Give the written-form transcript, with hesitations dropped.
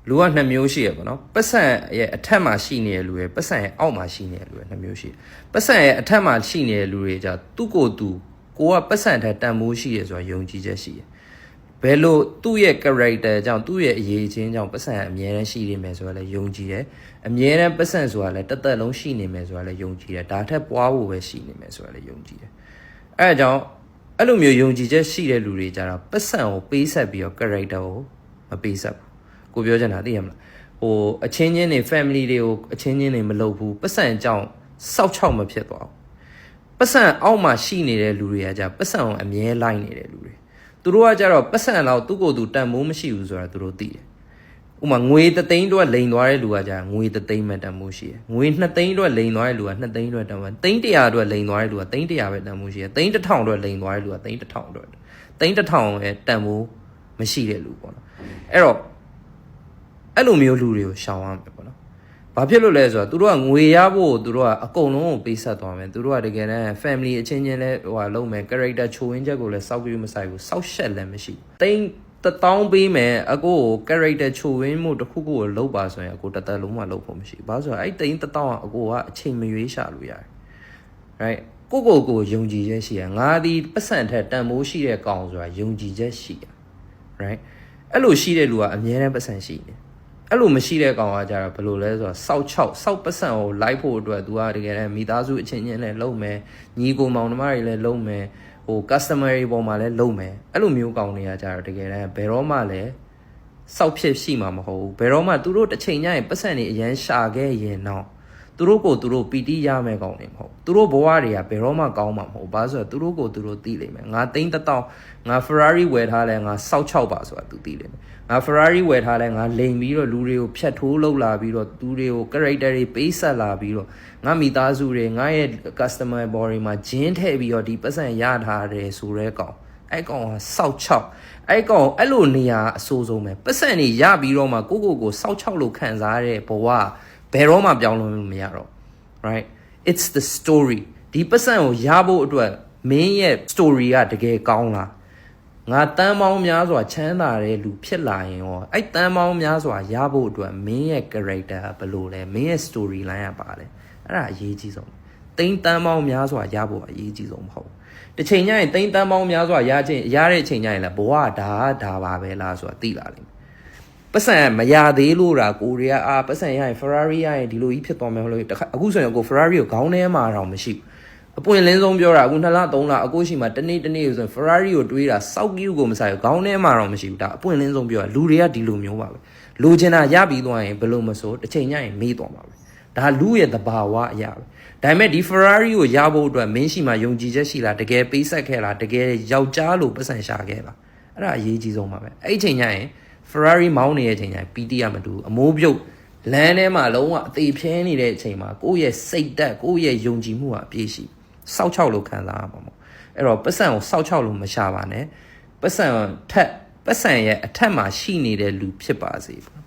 လူက2မျိုးရှိရပေါ့နော်ပတ်စံရဲ့အထက်မှာရှိနေတဲ့လူတွေပတ်စံရဲ့အောက်မှာရှိနေတဲ့လူတွေ2မျိုးရှိပတ်စံရဲ့အထက်မှာရှိနေတဲ့လူတွေじゃသူ့ကိုယ်သူကိုကပတ်စံထက်တန်မိုးရှိရဆိုတာယုံကြည်ချက်ရှိရဘယ်လိုသူ့ရဲ့ character ကြောင့်သူ့ရဲ့အရေးချင်းကြောင့်ပတ်စံအမြဲတမ်းရှိနေမယ်ဆိုတာလည်းယုံကြည်တယ်အမြဲတမ်းပတ်စံဆိုတာလည်းတစ်သက်လုံးရှိနေမယ်ဆိုတာလည်းယုံကြည်တယ်ဒါထက်ပွားဖို့ပဲရှိနေမယ်ဆိုတာလည်းယုံကြည်တယ်အဲဒါကြောင့်အဲ့လိုမျိုးယုံကြည်ချက်ရှိတဲ့လူတွေကြတော့ပတ်စံကိုပေးဆက်ပြီးတော့ character ကိုမပေးဆက်ဘူးကိုပြောချင်တာသိရမလားဟိုအချင်းချင်းတွေ family တွေကိုအချင်းချင်းတွေမလုပ်ဘူးပတ်စံအကြောင်းစောက်ချောက်မဖြစ်သွားဘူးပတ်စံအောက်မှာရှိနေတဲ့လူတွေကကြပတ်စံကိုအမြဲလိုက်နေတဲ့လူတွေသူတို့ကကြတော့ပတ်စံတော့သူ့ကိုယ်သူတန်မိုးမရှိဘူးဆိုတာသူတို့သိတယ်ဥမာငွေ3သိန်းအတွက်လိန်သွားတဲ့လူကကြငွေ3သိန်းမှတန်မိုးရှိတယ်ငွေ2သိန်းအတွက်လိန်သွားတဲ့လူက2သိန်းအတွက်တန်မိုးသိန်း100အတွက်လိန်သွားတဲ့လူကသိန်း100ပဲတန်မိုးရှိတယ်သိန်း1000အတွက်လိန်သွားတဲ့လူကသိန်း1000အတွက်သိန်း1000ရဲ့တန်မိုးမရှိတဲ့လူပေါ့နော်အဲ့တော့အဲ့လိုမျိုးလူတွေကိုရှောင်ရမယ်ပေါ့နော်။ဘာဖြစ်လို့လဲဆိုတော့သူတို့ကငွေရဖို့သူတို့ကအကုန်လုံးကိုပေးဆက်သွားမယ်။သူတို့ကတကယ်တမ်း family အချင်းချင်းလဲဟိုဟာလုံးမယ် character ချိုးဝင်းချက်ကိုလည်းစောက်ကြည့်မဆိုင်ဘူး။စောက်ရှက်လည်းမရှိဘူး။သိန်း1000ပေးမယ်အကိုကို character ချိုးဝင်းမှုတစ်ခုခုကိုလုပ်ပါဆိုရင်အကိုတစ်သက်လုံးမှလုပ်ဖို့မရှိဘူး။ဘာလို့ဆိုတော့အဲ့သိန်း1000ကအကိုကအချိန်မရွေးရှာလို့ရတယ်။ right ကိုယုံကြည်ချက်ရှိရငါဒီပတ်စံထက်တန်မိုးရှိတဲ့ကောင်ဆိုတာယုံကြည်ချက်ရှိရ right အဲ့လိုရှိတဲ့လူကအများနဲ့ပတ်စံရှိတယ်အဲ့လိုမရှိတဲ့ကောင်ကကြတော့ဘယ်လိုလဲဆိုတော့စောက်ပတ်စံကိုလိုက်ဖို့အတွက် तू ကတကယ်တမ်းမိသားစုအချင်းချင်းနဲ့လုံမယ်ညီကိုမောင်နှမတွေလည်းလုံမယ်ဟို customer တွေပေါ်မှာလည်းလုံမယ်အဲ့လိုမျိုးကောင်တွေကကြတော့တကယ်တမ်းဘယ်တော့မှလည်းစောက်ဖြစ်ရှိမှာမဟုတ်ဘူးဘယ်တော့မှသူတို့တစ်ချိန်ညရင်ပတ်စံတွေအရန်ရှာခဲ့ရင်တော့သူတို့ပီတိရမယ်ကောင်တွေမဟုတ်သူတို့ဘဝတွေကဘယ်တော့မှကောင်းမှာမဟုတ်ဘာလို့ဆိုတော့သူတို့သိလိမ့်မယ်ငါသိန်း1000ငါ Ferrari ဝယ်ထားလဲငါစောက်6ပါဆိုတာ तू သိလိမ့်မယ်ငါ Ferrari ဝယ်ထားလဲငါလိန်ပြီးတော့လူတွေကိုဖြတ်ထိုးလောက်လာပြီးတော့သူတွေကို character တွေပေးဆက်လာပြီးတော့ငါမိသားစုတွေငါရဲ့ customer body မှာဂျင်းထည့်ပြီးတော့ဒီပတ်စံရထားတယ်ဆိုတဲ့ကောင်အဲ့ကောင်ကစောက်6အဲ့ကောင်အဲ့လိုနေရာအဆိုးဆုံးပဲပတ်စံတွေရပြီးတော့မှကိုစောက်6လို့ခံစားရတဲ့ဘဝဘယ်တော့မှပြောင်းလို့မရတော့ right it's the story ဒီပတ်စံကိုရဖို့အတွက်မင်းရဲ့ story ကတကယ်ကောင်းလားငါတန်းပေါင်းများစွာချမ်းသာတဲ့လူဖြစ်လာရင်ရောအဲ့တန်းပေါင်းများစွာရဖို့အတွက်မင်းရဲ့ character ဘယ်လိုလဲမင်းရဲ့ story line ကပါလဲအဲ့ဒါအရေးကြီးဆုံးသိန်းတန်းပေါင်းများစွာရဖို့အရေးကြီးဆုံးမဟုတ်တစ်ချိန်ကျရင်သိန်းတန်းပေါင်းများစွာရတဲ့အချိန်ကျရင်လည်းဘဝဒါပါပဲလားဆိုတာသိလာလိမ့်မယ်ပတ်စံမရသေးလို့တာကိုရီးယားပတ်စံရရင် Ferrari ရရင်ဒီလိုကြီးဖြစ်သွားမယ်လို့အခုဆိုရင်ကို Ferrari ကိုခေါင်းထဲမှာတော့မရှိဘူးအပွင့်လင်းဆုံးပြောတာအခု2လ3လအကိုရှိမှတနေ့ဆိုရင် Ferrari ကိုတွေးတာစောက်ကြီးကိုမဆိုင်ဘူးခေါင်းထဲမှာတော့မရှိဘူးဒါအပွင့်လင်းဆုံးပြောတာလူတွေကဒီလိုမျိုးပါပဲလိုချင်တာရပြီးသွားရင်ဘယ်လိုမဆိုတစ်ချိန်ညရင်မေးသွားမှာပဲဒါလူရဲ့သဘာဝအရာပဲဒါပေမဲ့ဒီ Ferrari ကိုရဖို့အတွက်မင်းရှိမှယုံကြည်ချက်ရှိလားတကယ်ပေးဆက်ခဲ့လားတကယ်ယောက်ျားလိုပတ်စံရှာခဲ့လားအဲ့ဒါအရေးကြီးဆုံးပါပဲအဲ့ဒီချိန်ညရင်Ferrari မောင်းနေတဲ့အချိန်ကျရင် PT ရမတူအမိုးပြုတ်လမ်းထဲမှာလုံးဝအသေးဖြင်းနေတဲ့အချိန်မှာကိုယ့်ရဲ့စိတ်ဓာတ်ကိုယ့်ရဲ့ယုံကြည်မှုဟာအပြည့်ရှိစောက်ချောက်လို့ခံစားရမှာပေါ့အဲ့တော့ပတ်စံကိုစောက်ချောက်လို့မရှာပါနဲ့ပတ်စံရဲ့အထက်မှာရှိနေတဲ့လူဖြစ်ပါစေပေါ့